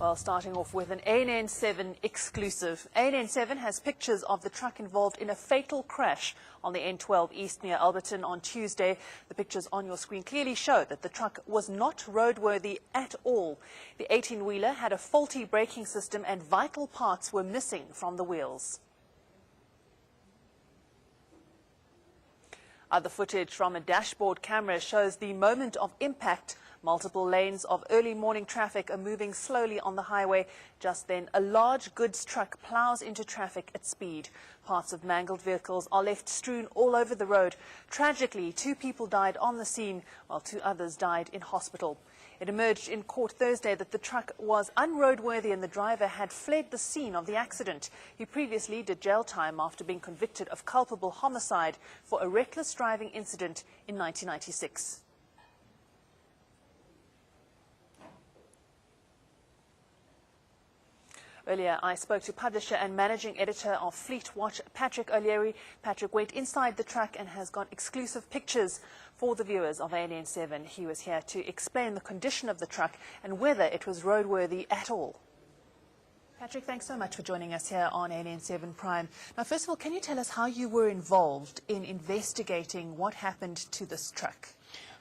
Well, starting off with an ANN7 exclusive. ANN7 has pictures of the truck involved in a fatal crash on the N12 East near Alberton on Tuesday. The pictures on your screen clearly show that the truck was not roadworthy at all. The 18-wheeler had a faulty braking system and vital parts were missing from the wheels. Other footage from a dashboard camera shows the moment of impact. Multiple lanes of early morning traffic are moving slowly on the highway. Just then, a large goods truck plows into traffic at speed. Parts of mangled vehicles are left strewn all over the road. Tragically, 2 people died on the scene, while 2 others died in hospital. It emerged in court Thursday that the truck was unroadworthy and the driver had fled the scene of the accident. He previously did jail time after being convicted of culpable homicide for a reckless driving incident in 1996. Earlier, I spoke to publisher and managing editor of Fleet Watch, Patrick O'Leary. Patrick went inside the truck and has got exclusive pictures for the viewers of ANN7. He was here to explain the condition of the truck and whether it was roadworthy at all. Patrick, thanks so much for joining us here on ANN7 Prime. Now, first of all, can you tell us how you were involved in investigating what happened to this truck?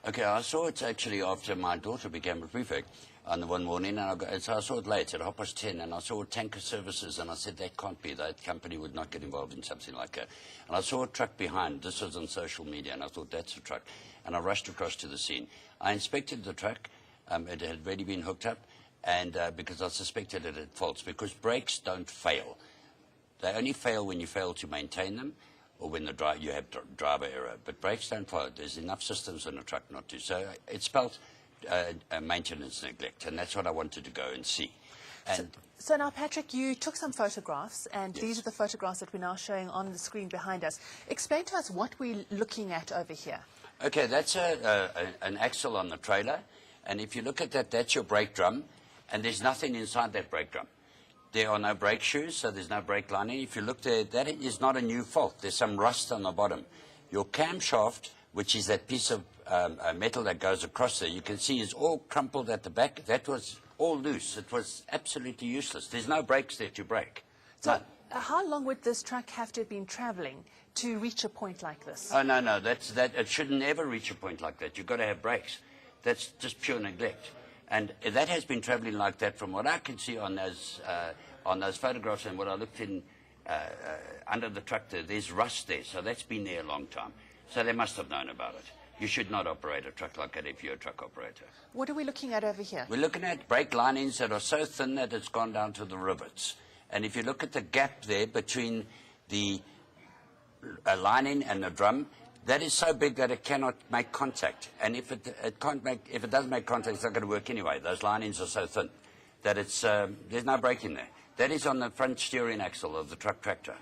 Okay, I saw it actually after my daughter became a prefect on the one morning, and so I saw it late at 10:30, and I saw Tanker Services, and I said, that can't be, that company would not get involved in something like that. And I saw a truck behind, this was on social media, and I thought, that's a truck. And I rushed across to the scene. I inspected the truck, it had already been hooked up, and because I suspected it had faults, because brakes don't fail. They only fail when you fail to maintain them, or when you have driver error. But brakes don't fail. There's enough systems in a truck not to. So it spelled maintenance neglect, and that's what I wanted to go and see. And so now, Patrick, you took some photographs, and yes, these are the photographs that we're now showing on the screen behind us. Explain to us what we're looking at over here. Okay, that's an axle on the trailer, and if you look at that, that's your brake drum, and there's nothing inside that brake drum. There are no brake shoes, so there's no brake lining. If you look there, that is not a new fault. There's some rust on the bottom. Your camshaft, which is that piece of metal that goes across there, you can see is all crumpled at the back. That was all loose. It was absolutely useless. There's no brakes there to brake. So how long would this truck have to have been traveling to reach a point like this? Oh, no, it should never reach a point like that. You've got to have brakes. That's just pure neglect. And that has been traveling like that from what I can see on those photographs, and what I looked in under the truck there, there's rust there. So that's been there a long time. So they must have known about it. You should not operate a truck like that if you're a truck operator. What are we looking at over here? We're looking at brake linings that are so thin that it's gone down to the rivets. And if you look at the gap there between the lining and the drum, that is so big that it cannot make contact. And if it doesn't make contact, it's not going to work anyway. Those linings are so thin that there's no brake in there. That is on the front steering axle of the truck tractor.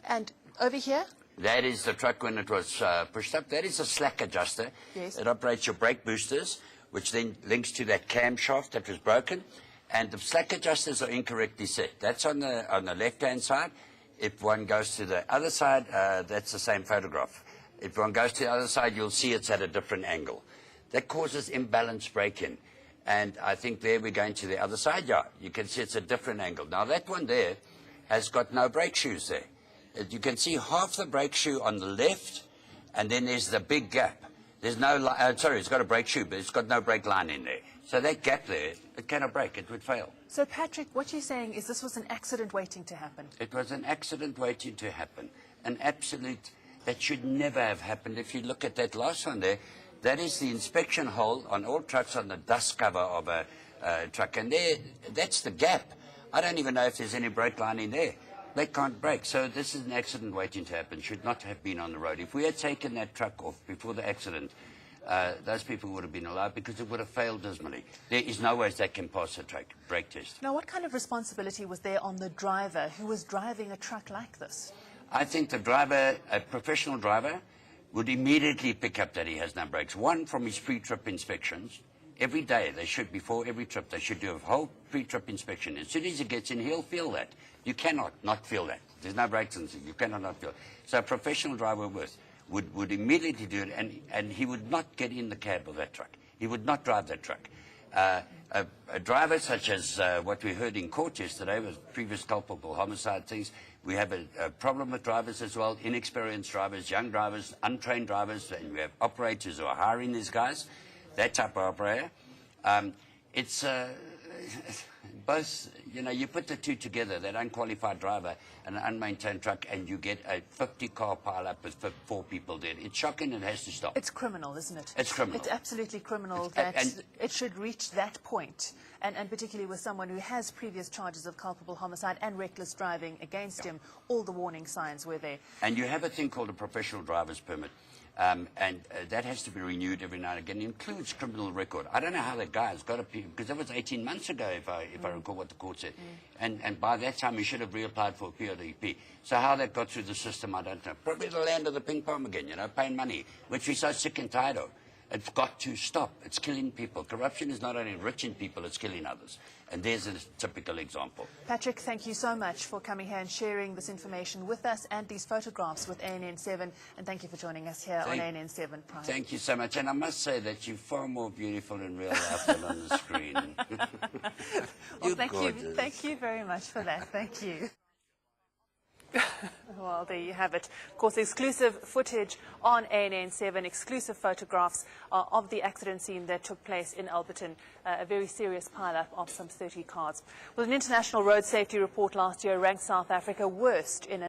And over here? That is the truck when it was pushed up. That is a slack adjuster. Yes. It operates your brake boosters, which then links to that camshaft that was broken. And the slack adjusters are incorrectly set. That's on the left-hand side. If one goes to the other side, that's the same photograph. If one goes to the other side, you'll see it's at a different angle. That causes imbalanced braking. And I think there we're going to the other side. Yeah, you can see it's a different angle. Now, that one there has got no brake shoes there. You can see half the brake shoe on the left, and then there's the big gap. There's no, sorry, it's got a brake shoe, but it's got no brake line in there. So that gap there, it cannot brake, it would fail. So, Patrick, what you're saying is this was an accident waiting to happen? It was an accident waiting to happen. An absolute, that should never have happened. If you look at that last one there, that is the inspection hole on all trucks on the dust cover of a truck. And there, that's the gap. I don't even know if there's any brake line in there. They can't brake. So this is an accident waiting to happen. Should not have been on the road. If we had taken that truck off before the accident, those people would have been allowed because it would have failed dismally. There is no way they can pass a brake test. Now, what kind of responsibility was there on the driver who was driving a truck like this? I think the driver, a professional driver, would immediately pick up that he has no brakes. One, from his pre-trip inspections. Every day, they should, before every trip, they should do a whole pre-trip inspection. As soon as he gets in, he'll feel that. You cannot not feel that. There's no brakes in it. You cannot not feel it. So a professional driver would immediately do it, and he would not get in the cab of that truck. He would not drive that truck. A driver such as what we heard in court yesterday was previous culpable homicide things. We have a problem with drivers as well, inexperienced drivers, young drivers, untrained drivers, and we have operators who are hiring these guys, that type of operator. It's both, you know, you put the two together, that unqualified driver and an unmaintained truck, and you get a 50-car pile-up with 4 people dead. It's shocking and it has to stop. It's criminal, isn't it? It's criminal. It's absolutely criminal that it should reach that point, and particularly with someone who has previous charges of culpable homicide and reckless driving against him. All the warning signs were there. And you have a thing called a professional driver's permit. That has to be renewed every now and again. It includes criminal record. I don't know how that guy's got a, because that was 18 months ago, if I recall what the court said. And by that time, he should have reapplied for a PODP. So how that got through the system, I don't know. Probably the land of the ping pong again, you know, paying money, which we're so sick and tired of. It's got to stop. It's killing people. Corruption is not only enriching people, it's killing others. And there's a typical example. Patrick, thank you so much for coming here and sharing this information with us and these photographs with ANN7. And thank you for joining us here on ANN7 Prime. Thank you so much. And I must say that you're far more beautiful in real life than on the screen. Well, thank you very much for that. Thank you. Well, there you have it. Of course, exclusive footage on ANN7, exclusive photographs of the accident scene that took place in Alberton, a very serious pile-up of some 30 cars. Well, an international road safety report last year ranked South Africa worst in